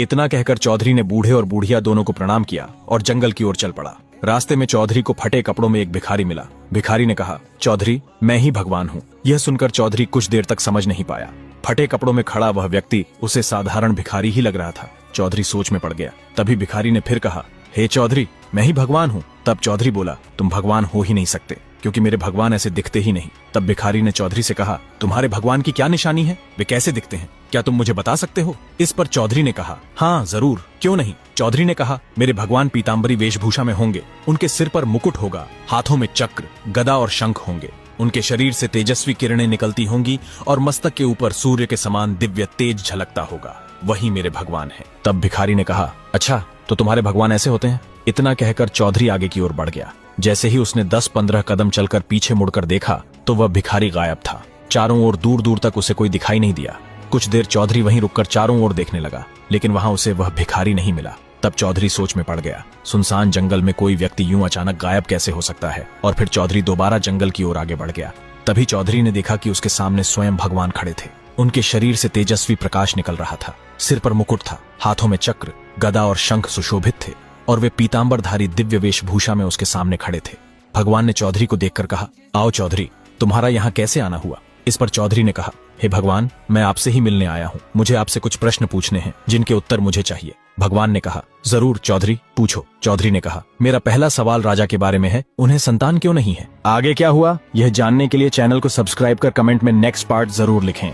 इतना कहकर चौधरी ने बूढ़े और बूढ़िया दोनों को प्रणाम किया और जंगल की ओर चल पड़ा। रास्ते में चौधरी को फटे कपड़ों में एक भिखारी मिला। भिखारी ने कहा, चौधरी, मैं ही भगवान हूँ। यह सुनकर चौधरी कुछ देर तक समझ नहीं पाया। फटे कपड़ों में खड़ा वह व्यक्ति उसे साधारण भिखारी ही लग रहा था। चौधरी सोच में पड़ गया। तभी भिखारी ने फिर कहा, हे चौधरी, मैं ही भगवान हूँ। तब चौधरी बोला, तुम भगवान हो ही नहीं सकते, क्योंकि मेरे भगवान ऐसे दिखते ही नहीं। तब भिखारी ने चौधरी से कहा, तुम्हारे भगवान की क्या निशानी है? वे कैसे दिखते हैं? क्या तुम मुझे बता सकते हो? इस पर चौधरी ने कहा, हाँ जरूर, क्यों नहीं। चौधरी ने कहा, मेरे भगवान पीताम्बरी वेशभूषा में होंगे। उनके सिर पर मुकुट होगा, हाथों में चक्र, गदा और शंख होंगे। उनके शरीर से तेजस्वी किरणें निकलती होंगी और मस्तक के ऊपर सूर्य के समान दिव्य तेज झलकता होगा। वही मेरे भगवान है। तब भिखारी ने कहा, अच्छा, तो तुम्हारे भगवान ऐसे होते हैं? इतना कहकर चौधरी आगे की ओर बढ़ गया। जैसे ही उसने 10-15 कदम चलकर पीछे मुड़कर देखा तो वह भिखारी गायब था। चारों ओर दूर दूर तक उसे कोई दिखाई नहीं दिया। कुछ देर चौधरी वहीं रुककर चारों ओर देखने लगा, लेकिन वहां उसे वह भिखारी नहीं मिला। तब चौधरी सोच में पड़ गया। सुनसान जंगल में कोई व्यक्ति यूं अचानक गायब कैसे हो सकता है? और फिर चौधरी दोबारा जंगल की ओर आगे बढ़ गया। तभी चौधरी ने देखा कि उसके सामने स्वयं भगवान खड़े थे। उनके शरीर से तेजस्वी प्रकाश निकल रहा था। सिर पर मुकुट था, हाथों में चक्र, गदा और शंख सुशोभित थे और वे पीतांबरधारी दिव्य वेशभूषा में उसके सामने खड़े थे। भगवान ने चौधरी को देखकर कहा, आओ चौधरी, तुम्हारा यहाँ कैसे आना हुआ? इस पर चौधरी ने कहा, हे भगवान, मैं आपसे ही मिलने आया हूँ। मुझे आपसे कुछ प्रश्न पूछने हैं जिनके उत्तर मुझे चाहिए। भगवान ने कहा, जरूर चौधरी, पूछो। चौधरी ने कहा, मेरा पहला सवाल राजा के बारे में है, उन्हें संतान क्यों नहीं है? आगे क्या हुआ, यह जानने के लिए चैनल को सब्सक्राइब कर कमेंट में नेक्स्ट पार्ट जरूर लिखें।